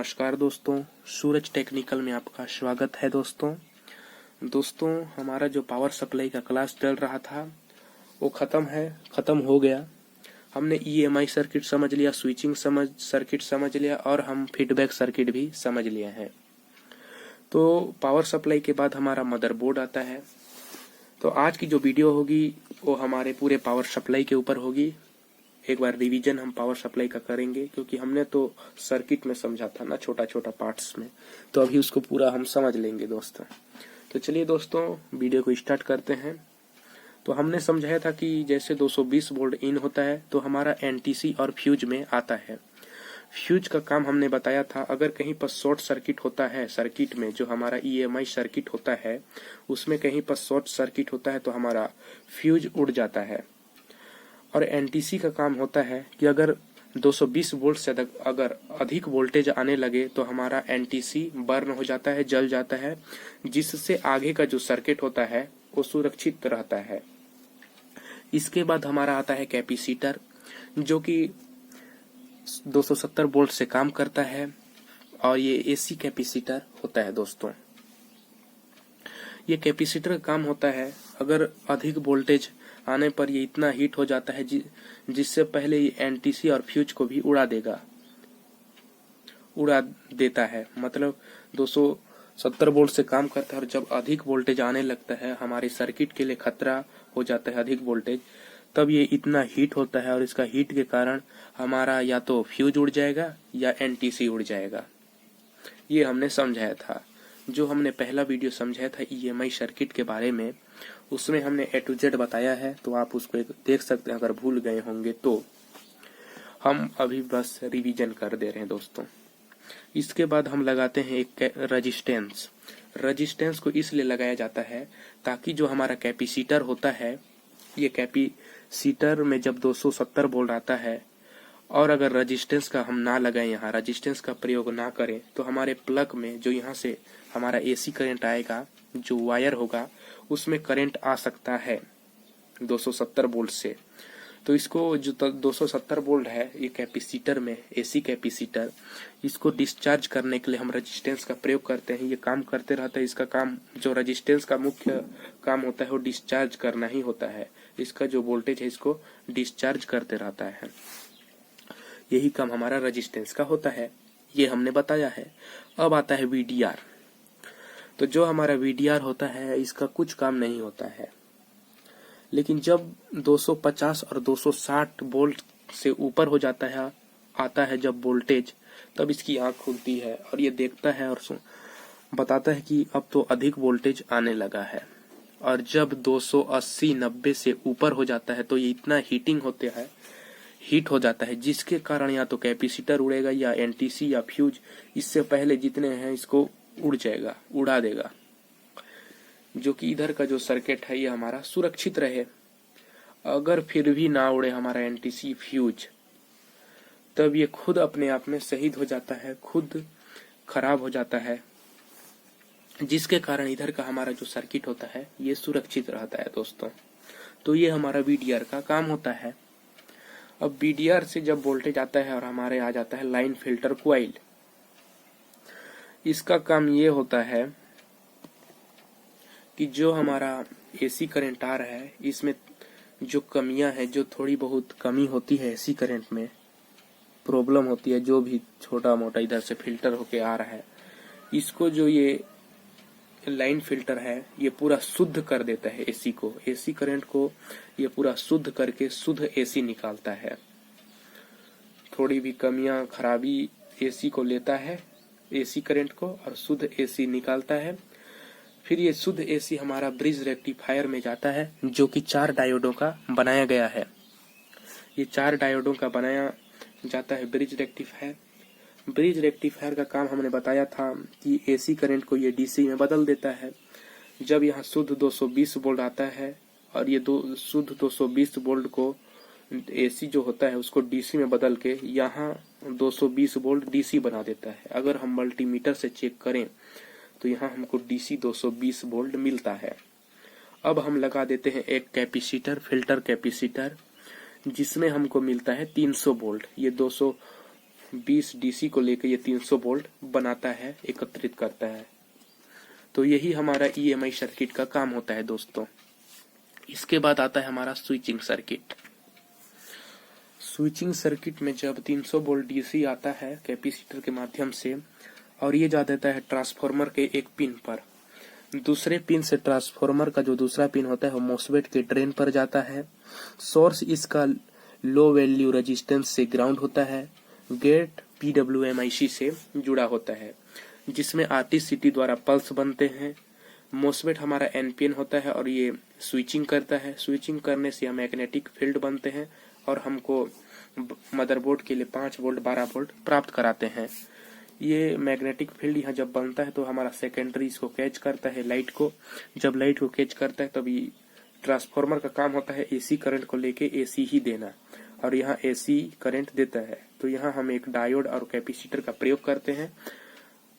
नमस्कार दोस्तों, सूरज टेक्निकल में आपका स्वागत है। दोस्तों हमारा जो पावर सप्लाई का क्लास चल रहा था वो ख़त्म हो गया। हमने ईएमआई सर्किट समझ लिया, स्विचिंग सर्किट समझ लिया और हम फीडबैक सर्किट भी समझ लिए हैं। तो पावर सप्लाई के बाद हमारा मदरबोर्ड आता है। तो आज की जो वीडियो होगी वो हमारे पूरे पावर सप्लाई के ऊपर होगी। एक बार रिवीजन हम पावर सप्लाई का करेंगे, क्योंकि हमने तो सर्किट में समझा था ना, छोटा छोटा पार्ट्स में। तो अभी उसको पूरा हम समझ लेंगे दोस्तों। तो चलिए दोस्तों वीडियो को स्टार्ट करते हैं। तो हमने समझाया था कि जैसे 220 वोल्ट इन होता है तो हमारा एनटीसी और फ्यूज में आता है। फ्यूज का काम हमने बताया था, अगर कहीं पर शॉर्ट सर्किट होता है, सर्किट में जो हमारा ईएमआई सर्किट होता है उसमें कहीं पर शॉर्ट सर्किट होता है तो हमारा फ्यूज उड़ जाता है। और एनटीसी का काम होता है कि अगर 220 वोल्ट से अगर अधिक वोल्टेज आने लगे तो हमारा एनटीसी बर्न हो जाता है, जल जाता है, जिससे आगे का जो सर्किट होता है वो सुरक्षित रहता है। इसके बाद हमारा आता है कैपेसिटर, जो कि 270 वोल्ट से काम करता है और ये एसी कैपेसिटर होता है। दोस्तों ये कैपेसिटर का काम होता है, अगर अधिक वोल्टेज आने पर ये इतना हीट हो जाता है जिससे पहले ये एनटीसी और फ्यूज को भी उड़ा देता है। मतलब 270 वोल्ट से काम करता है और जब अधिक वोल्टेज आने लगता है, हमारे सर्किट के लिए खतरा हो जाता है अधिक वोल्टेज, तब ये इतना हीट होता है और इसका हीट के कारण हमारा या तो फ्यूज उड़ जाएगा या एनटीसी उड़ जाएगा। ये हमने समझाया था। जो हमने पहला वीडियो समझाया था ईएमआई सर्किट के बारे में, उसमें हमने ए टू जेड बताया है, तो आप उसको एक देख सकते हैं अगर भूल गए होंगे तो। हम अभी बस रिवीजन कर दे रहे हैं दोस्तों। इसके बाद हम लगाते हैं एक रेजिस्टेंस। रेजिस्टेंस को इसलिए लगाया जाता है ताकि जो हमारा कैपेसिटर होता है, ये कैपेसिटर में जब 270 वोल्ट आता है और अगर रेजिस्टेंस का हम ना लगाएं, यहाँ रेजिस्टेंस का प्रयोग ना करें, तो हमारे प्लग में जो यहाँ से हमारा एसी करंट आएगा, जो वायर होगा उसमें करंट आ सकता है 270 वोल्ट से। तो इसको जो 270 वोल्ट है ये कैपेसिटर में, एसी कैपेसिटर, इसको डिस्चार्ज करने के लिए हम रेजिस्टेंस का प्रयोग करते हैं। ये काम करते रहता है। इसका काम, जो रेजिस्टेंस का मुख्य काम होता है वो डिस्चार्ज करना ही होता है। इसका जो वोल्टेज है इसको डिस्चार्ज करते रहता है। यही काम हमारा रेजिस्टेंस का होता है, ये हमने बताया है। अब आता है वीडीआर। तो जो हमारा वीडीआर होता है इसका कुछ काम नहीं होता है, लेकिन जब 250 और 260 वोल्ट से ऊपर हो जाता है, आता है जब वोल्टेज, तब इसकी आंख खुलती है और ये देखता है और बताता है कि अब तो अधिक वोल्टेज आने लगा है। और जब 280-90 से ऊपर हो जाता है तो ये इतना हीट हो जाता है, जिसके कारण या तो कैपेसिटर उड़ेगा या एनटीसी या फ्यूज, इससे पहले जितने हैं इसको उड़ा देगा, जो कि इधर का जो सर्किट है ये हमारा सुरक्षित रहे। अगर फिर भी ना उड़े हमारा एनटीसी फ्यूज, तब ये खुद अपने आप में शहीद हो जाता है, खुद खराब हो जाता है, जिसके कारण इधर का हमारा जो सर्किट होता है ये सुरक्षित रहता है दोस्तों। तो ये हमारा वीडीआर का काम होता है। अब वीडीआर से जब वोल्टेज आता है और हमारे आ जाता है लाइन फिल्टर क्वाइल। इसका काम ये होता है कि जो हमारा एसी करंट आ रहा है, इसमें जो कमियां हैं, जो थोड़ी बहुत कमी होती है एसी करंट में, प्रॉब्लम होती है, जो भी छोटा मोटा इधर से फिल्टर होके आ रहा है, इसको जो ये लाइन फिल्टर है ये पूरा शुद्ध कर देता है। एसी करंट को ये पूरा शुद्ध करके शुद्ध एसी निकालता है। थोड़ी भी कमियां, खराबी एसी को लेता है, एसी करंट को, और शुद्ध एसी निकालता है। फिर ये शुद्ध एसी हमारा ब्रिज रेक्टिफायर में जाता है, जो कि 4 डायोडों का बनाया गया है। ये 4 डायोडों का बनाया जाता है ब्रिज रेक्टिफायर। ब्रिज रेक्टिफायर का काम हमने बताया था कि एसी करंट को ये डीसी में बदल देता है। जब यहाँ शुद्ध 220 वोल्ट आता है और ये शुद्ध 220 वोल्ट को एसी जो होता है उसको डीसी में बदल के यहाँ 220 वोल्ट डीसी बना देता है। अगर हम मल्टीमीटर से चेक करें तो यहाँ हमको डीसी 220 वोल्ट मिलता है। अब हम लगा देते हैं एक कैपेसिटर, फिल्टर कैपेसिटर, जिसमें हमको मिलता है 300 वोल्ट। ये 20 डीसी को लेकर ये 300 वोल्ट बनाता है, एकत्रित करता है। तो यही हमारा ईएमआई सर्किट का काम होता है दोस्तों। इसके बाद आता है हमारा स्विचिंग सर्किट। स्विचिंग सर्किट में जब 300 वोल्ट डीसी आता है कैपेसिटर के माध्यम से और ये जा देता है ट्रांसफार्मर के एक पिन पर, दूसरे पिन से ट्रांसफार्मर का जो दूसरा पिन होता है वो मोस्फेट के ड्रेन पर जाता है। सोर्स इसका लो वैल्यू रेजिस्टेंस से ग्राउंड होता है। गेट PWMIC से जुड़ा होता है जिसमें RTCT द्वारा पल्स बनते हैं। मोस्फेट हमारा NPN होता है और ये स्विचिंग करता है। स्विचिंग करने से यह मैग्नेटिक फील्ड बनते हैं और हमको मदरबोर्ड के लिए 5 वोल्ट 12 वोल्ट प्राप्त कराते हैं। ये मैग्नेटिक फील्ड यहाँ जब बनता है तो हमारा सेकेंडरी इसको कैच करता है लाइट को। जब लाइट को कैच करता है तभी ट्रांसफार्मर का काम होता है AC करंट को लेके AC ही देना, और यहाँ AC करंट देता है। तो यहाँ हम एक डायोड और कैपेसिटर का प्रयोग करते हैं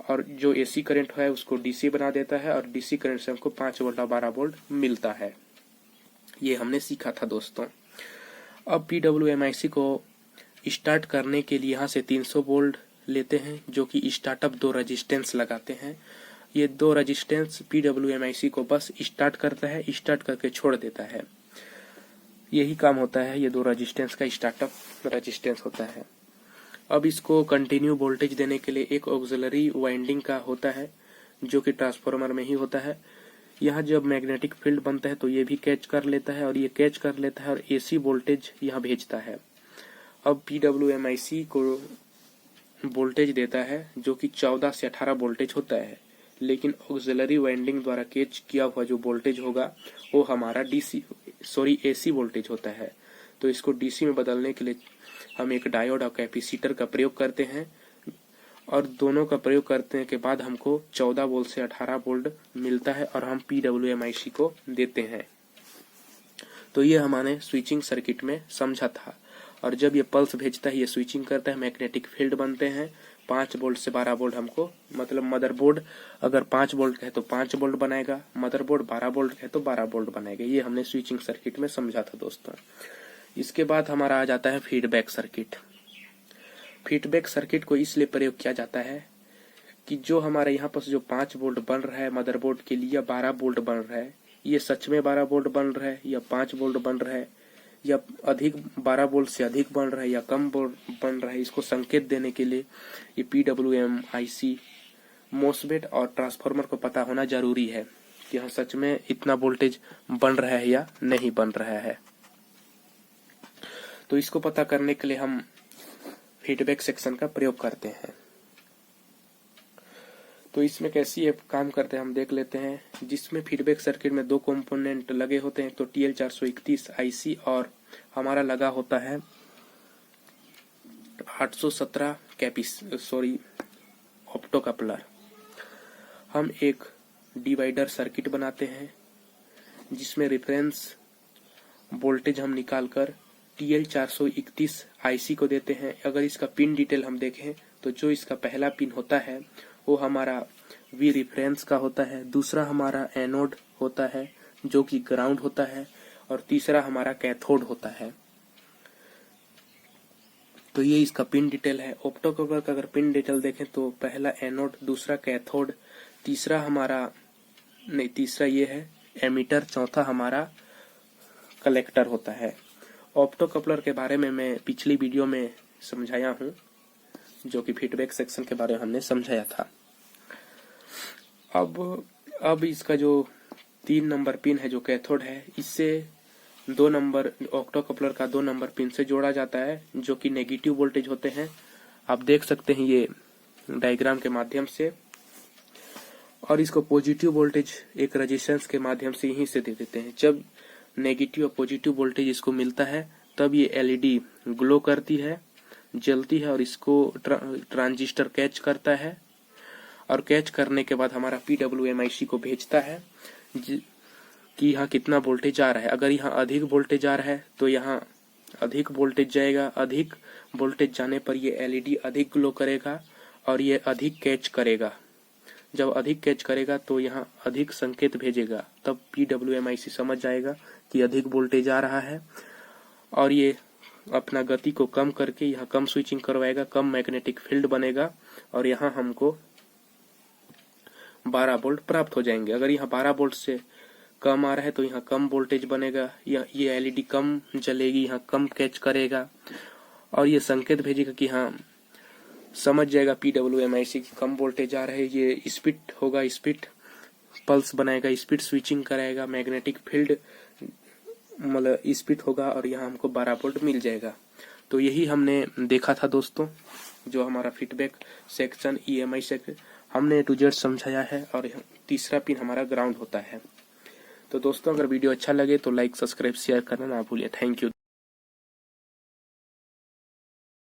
और जो AC करंट है उसको DC बना देता है और DC करंट से हमको 5 वोल्ट और 12 वोल्ट मिलता है। ये हमने सीखा था दोस्तों। अब PWMIC को स्टार्ट करने के लिए यहाँ से 300 वोल्ट लेते हैं जो कि स्टार्टअप 2 रेजिस्टेंस लगाते हैं। ये 2 रेजिस्टेंस PWMIC को बस स्टार्ट करता है, स्टार्ट करके छोड़ देता है। यही काम होता है, ये 2 रेजिस्टेंस का स्टार्टअप रेजिस्टेंस होता है। अब इसको कंटिन्यू वोल्टेज देने के लिए एक ऑक्सिलरी वाइंडिंग का होता है जो कि ट्रांसफार्मर में ही होता है। यहाँ जब मैग्नेटिक फील्ड बनता है तो ये भी कैच कर लेता है और ये कैच कर लेता है और AC वोल्टेज यहाँ भेजता है। अब PWMIC को वोल्टेज देता है जो कि 14 से 18 वोल्टेज होता है, लेकिन ऑक्सिलरी वाइंडिंग द्वारा कैच किया हुआ जो वोल्टेज होगा वो हमारा AC वोल्टेज होता है। तो इसको DC में बदलने के लिए हम एक डायोड और कैपेसिटर का प्रयोग करते हैं और दोनों का प्रयोग करने के बाद हमको 14 वोल्ट से 18 वोल्ट मिलता है और हम PWMIC को देते हैं। तो ये हमारे स्विचिंग सर्किट में समझा था। और जब ये पल्स भेजता है, ये स्विचिंग करता है, मैग्नेटिक फील्ड बनते हैं। 5 वोल्ट से 12 वोल्ट हमको, मतलब मदरबोर्ड अगर 5 वोल्ट का है तो 5 वोल्ट बनाएगा, मदरबोर्ड 12 वोल्ट का है तो 12 वोल्ट बनाएगा। ये हमने स्विचिंग सर्किट में समझा था दोस्तों। इसके बाद हमारा आ जाता है फीडबैक सर्किट। फीडबैक सर्किट को इसलिए प्रयोग किया जाता है कि जो हमारे यहाँ पर जो 5 वोल्ट बन रहा है मदरबोर्ड के लिए, 12 वोल्ट बन रहा है, ये सच में 12 वोल्ट बन रहा है या 5 वोल्ट बन रहा है या अधिक 12 वोल्ट से अधिक बन रहा है या कम वोल्ट बन रहा है, इसको संकेत देने के लिए ये PWMIC मोस्फेट और ट्रांसफार्मर को पता होना जरूरी है कि यहाँ सच में इतना वोल्टेज बन रहा है या नहीं बन रहा है। तो इसको पता करने के लिए हम फीडबैक सेक्शन का प्रयोग करते हैं। तो इसमें कैसी काम करते हैं हम देख लेते हैं। जिसमें फीडबैक सर्किट में 2 कंपोनेंट लगे होते हैं, तो TL431 IC और हमारा लगा होता है 817 ऑप्टो कपलर। हम एक डिवाइडर सर्किट बनाते हैं जिसमें रेफरेंस वोल्टेज हम निकालकर TL431 IC को देते हैं। अगर इसका पिन डिटेल हम देखें तो जो इसका पहला पिन होता है वो हमारा V रेफरेंस का होता है, दूसरा हमारा एनोड होता है जो कि ग्राउंड होता है और तीसरा हमारा कैथोड होता है। तो ये इसका पिन डिटेल है। ऑप्टो कपलर का अगर पिन डिटेल देखें तो पहला एनोड, दूसरा कैथोड, तीसरा ये है एमीटर, चौथा हमारा कलेक्टर होता है। ऑप्टो कपलर के बारे में मैं पिछली वीडियो में समझाया हूँ जो कि फीडबैक सेक्शन के बारे में हमने समझाया था। अब इसका जो 3 नंबर पिन है जो कैथोड है, इससे 2 नंबर ऑप्टो कपलर का 2 नंबर पिन से जोड़ा जाता है जो कि नेगेटिव वोल्टेज होते हैं। आप देख सकते हैं ये डायग्राम के माध्यम से। और इसको पॉजिटिव वोल्टेज एक रेजिस्टेंस के माध्यम से यहीं से दे देते हैं। जब नेगेटिव और पॉजिटिव वोल्टेज इसको मिलता है तब ये LED ग्लो करती है, जलती है और इसको ट्रांजिस्टर कैच करता है और कैच करने के बाद हमारा PWMIC को भेजता है कि यहाँ कितना वोल्टेज आ रहा है। अगर यहाँ अधिक वोल्टेज आ रहा है तो यहाँ अधिक वोल्टेज जाएगा। अधिक वोल्टेज जाने पर ये LED अधिक ग्लो करेगा और ये अधिक कैच करेगा। जब अधिक कैच करेगा तो यहाँ अधिक संकेत भेजेगा, तब PWMIC समझ जाएगा कि अधिक वोल्टेज आ रहा है और ये अपना गति को कम करके यहाँ कम स्विचिंग करवाएगा, कम मैग्नेटिक फील्ड बनेगा और यहाँ हमको 12 वोल्ट प्राप्त हो जाएंगे। अगर यहाँ 12 वोल्ट से कम आ रहा है तो यहाँ कम वोल्टेज बनेगा, ये एलईडी कम जलेगी, यहाँ कम कैच करेगा और ये संकेत भेजेगा कि हाँ समझ जाएगा PWMIC की कम वोल्टेज आ रहा है। ये स्पीड होगा, स्पीड पल्स बनाएगा, स्पीड स्विचिंग कराएगा, मैग्नेटिक फील्ड मतलब स्पीड होगा और यहाँ हमको 12 वोल्ट मिल जाएगा। तो यही हमने देखा था दोस्तों, जो हमारा फीडबैक सेक्शन EMI से हमने A to Z समझाया है और तीसरा पिन हमारा ग्राउंड होता है। तो दोस्तों अगर वीडियो अच्छा लगे तो लाइक, सब्सक्राइब, शेयर करना ना भूलिए। Thank you.